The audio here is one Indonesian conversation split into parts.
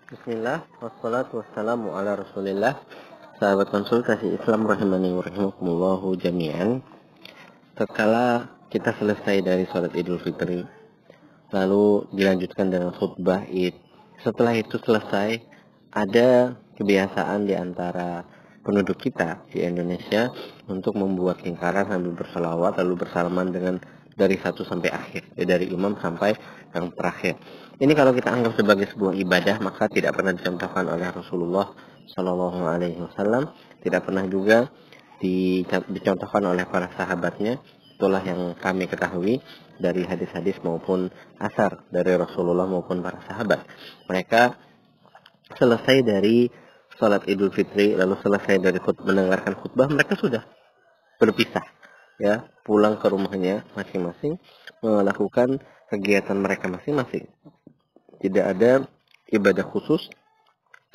Bismillah, wassalatu wassalamu ala rasulillah. Sahabat konsultasi Islam rahimani wa rahimakumullahu jami'an. Tatkala kita selesai dari sholat Idul Fitri, lalu dilanjutkan dengan khutbah Id. Setelah itu selesai, ada kebiasaan di antara penduduk kita di Indonesia untuk membuat lingkaran sambil bersalawat lalu bersalaman dengan dari satu sampai akhir, dari imam sampai yang terakhir. Ini kalau kita anggap sebagai sebuah ibadah, maka tidak pernah dicontohkan oleh Rasulullah Shallallahu Alaihi Wasallam, tidak pernah juga dicontohkan oleh para sahabatnya. Itulah yang kami ketahui dari hadis-hadis maupun asar dari Rasulullah maupun para sahabat. Mereka selesai dari sholat Idul Fitri, lalu selesai dari mendengarkan khutbah, mereka sudah berpisah, ya, pulang ke rumahnya masing-masing, melakukan kegiatan mereka masing-masing. Tidak ada ibadah khusus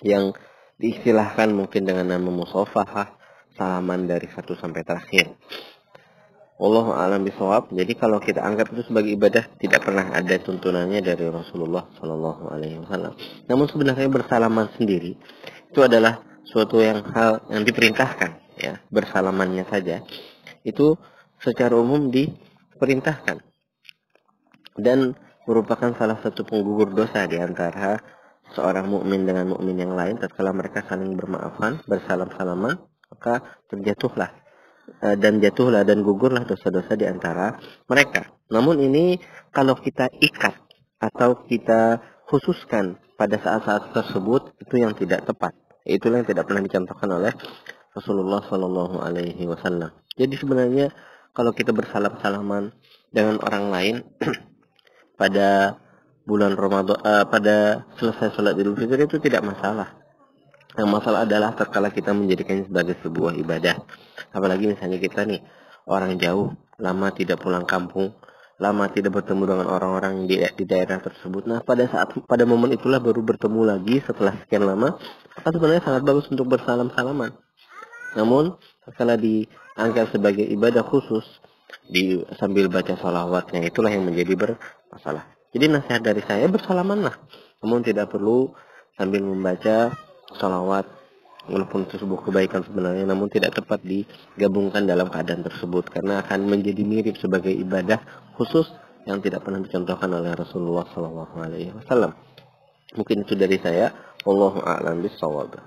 yang diistilahkan mungkin dengan nama musafahah, salaman dari satu sampai terakhir. Wallahu a'lam bishawab. Jadi kalau kita anggap itu sebagai ibadah, tidak pernah ada tuntunannya dari Rasulullah Shallallahu Alaihi Wasallam. Namun sebenarnya bersalaman sendiri itu adalah suatu hal yang diperintahkan, ya, bersalamannya saja itu secara umum diperintahkan dan merupakan salah satu penggugur dosa di antara seorang mukmin dengan mukmin yang lain. Tatkala mereka saling bermaafan, bersalam-salaman, maka terjatuhlah dan gugurlah dosa-dosa di antara mereka. Namun ini kalau kita ikat atau kita khususkan pada saat-saat tersebut, itu yang tidak tepat. Itulah yang tidak pernah dicontohkan oleh Rasulullah Shallallahu Alaihi Wasallam. Jadi sebenarnya kalau kita bersalam-salaman dengan orang lain pada bulan Ramadan, pada selesai sholat Idul Fitri, itu tidak masalah. Yang masalah adalah tatkala kita menjadikannya sebagai sebuah ibadah. Apalagi misalnya kita nih orang jauh, lama tidak pulang kampung, lama tidak bertemu dengan orang-orang di daerah tersebut. Nah, pada momen itulah baru bertemu lagi setelah sekian lama, maka sebenarnya sangat bagus untuk bersalam-salaman. Namun tatkala dianggap sebagai ibadah khusus, sambil baca salawatnya, itulah yang menjadi bermasalah. Jadi nasihat dari saya, bersalamanlah, namun tidak perlu sambil membaca salawat, walaupun itu sebuah kebaikan sebenarnya, namun tidak tepat digabungkan dalam keadaan tersebut karena akan menjadi mirip sebagai ibadah khusus yang tidak pernah dicontohkan oleh Rasulullah Shallallahu Alaihi Wasallam. Mungkin itu dari saya. Wallahu a'lam bishawab.